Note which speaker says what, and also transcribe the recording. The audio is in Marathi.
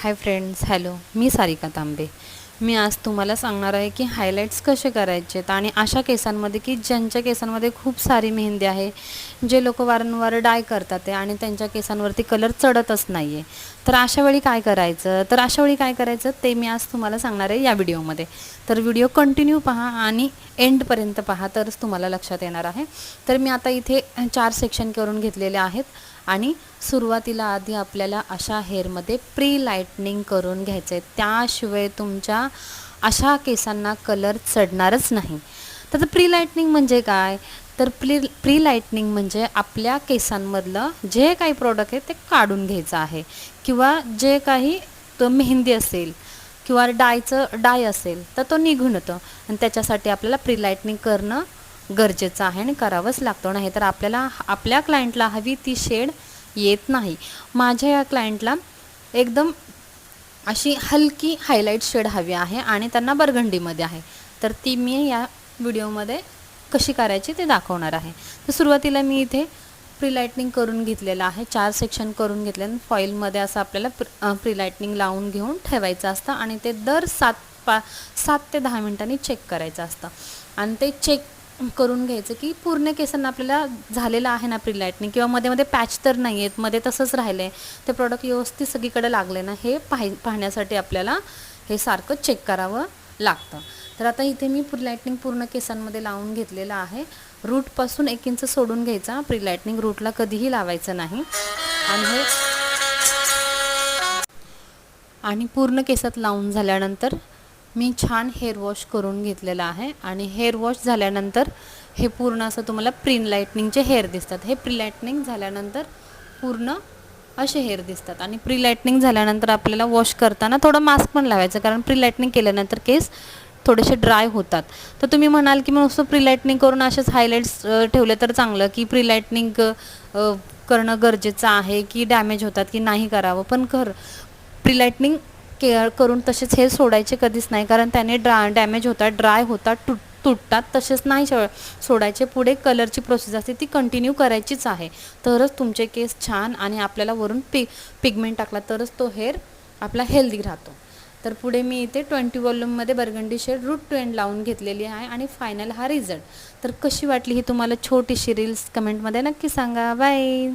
Speaker 1: हाय फ्रेंड्स, हॅलो. मी सारिका तांबे. मी आज तुम्हाला सांगणार आहे की हायलाइट्स कसे करायचेत आणि अशा केसांमध्ये की ज्यांच्या केसांमध्ये खूप सारी मेहंदी आहे, जे लोक वारंवार डाय करतात आहे आणि त्यांच्या केसांवरती कलर चढतच नाही आहे. तर अशावेळी काय करायचं ते मी आज तुम्हाला सांगणार आहे या व्हिडिओमध्ये. तर व्हिडिओ कंटिन्यू पहा आणि एंडपर्यंत पहा, तरच तुम्हाला लक्षात येणार आहे. तर मी आता इथे 4 सेक्शन करून घेतलेले आहेत आणि सुरुवातीला आधी आपल्याला अशा हेअरमध्ये प्री लाईटनिंग करून घ्यायचं आहे. त्याशिवाय तुमच्या अशा केसांना कलर चढणारच नाही. तर प्री लाईटनिंग म्हणजे काय? तर प्री लाईटनिंग म्हणजे आपल्या केसांमधलं जे काही प्रोडक्ट आहे ते काढून घ्यायचं आहे, किंवा जे काही मेहंदी असेल किंवा डाय असेल तर तो निघून येतो. आणि त्याच्यासाठी आपल्याला प्री लाईटनिंग करणं गरजेचं आहे आणि करावंच लागतं. नाही तर आपल्याला आपल्या क्लायंटला हवी ती शेड येत नाही. माझ्या या क्लायंटला एकदम अशी हलकी हायलाईट शेड हवी आहे आणि त्यांना बर्गंडीमध्ये आहे. तर ती मी या व्हिडिओमध्ये कशी करायची ते दाखवणार आहे. तर सुरुवातीला मी इथे प्री लाईटनिंग करून घेतलेलं आहे. 4 सेक्शन करून घेतले. फॉईलमध्ये असं आपल्याला प्री लाईटनिंग लावून घेऊन ठेवायचं असतं आणि ते दर 7 ते 10 मिनिटांनी चेक करायचं असतं. आणि ते चेक करून घ्यायचं की पूर्ण केसांना आपल्याला झालेलं आहे ना प्री लाईटनिंग, किंवा मध्ये मध्ये पॅच तर नाही आहेत, मध्ये तसंच राहिलं आहे, ते प्रोडक्ट व्यवस्थित सगळीकडे लागले ना हे पाहण्यासाठी आपल्याला हे सारखं चेक करावं लागतं. तर आता इथे मी प्री लाईटनिंग पूर्ण केसांमध्ये लावून घेतलेलं आहे. रूटपासून 1 इंच सोडून घ्यायचा. प्री लाईटनिंग रूटला कधीही लावायचं नाही. आणि पूर्ण केसात लावून झाल्यानंतर मी छान हेअर वॉश करून घेतलेलं आहे. आणि हेअर वॉश झाल्यानंतर हे पूर्ण असं तुम्हाला प्री लाईटनिंगचे हेअर दिसतात. हे प्री लाईटनिंग झाल्यानंतर पूर्ण असे हेअर दिसतात. आणि प्री लाईटनिंग झाल्यानंतर आपल्याला वॉश करताना थोडं मास्क पण लावायचं, कारण प्री लाईटनिंग केल्यानंतर केस थोडेसे ड्राय होतात. तर तुम्ही म्हणाल की मग नुसतं प्री लाईटनिंग करून असेच हायलाईट्स ठेवले तर चांगलं, की प्री लाईटनिंग करणं गरजेचं आहे की डॅमेज होतात की नाही करावं. पण प्री लाईटनिंग करून तसेच हे सोडायचे कधीच नाही, कारण त्याने डॅमेज होतात, ड्राय होतात, तुटतात. तसेच नाही सोडायचे. पुढे कलरची प्रोसेस असते ती कंटिन्यू करायचीच आहे, तरच तुमचे केस छान आणि आपल्याला वरून पिगमेंट टाकला तरच तो हेअर आपला हेल्दी राहतो. तर पुढे मी इथे 20 वॉल्यूममध्ये burgundy shade root to end लावून घेतलेली आहे आणि फायनल हा रिझल्ट. तर कशी वाटली ही तुम्हाला छोटीशी रील्स कमेंटमध्ये नक्की सांगा. बाय.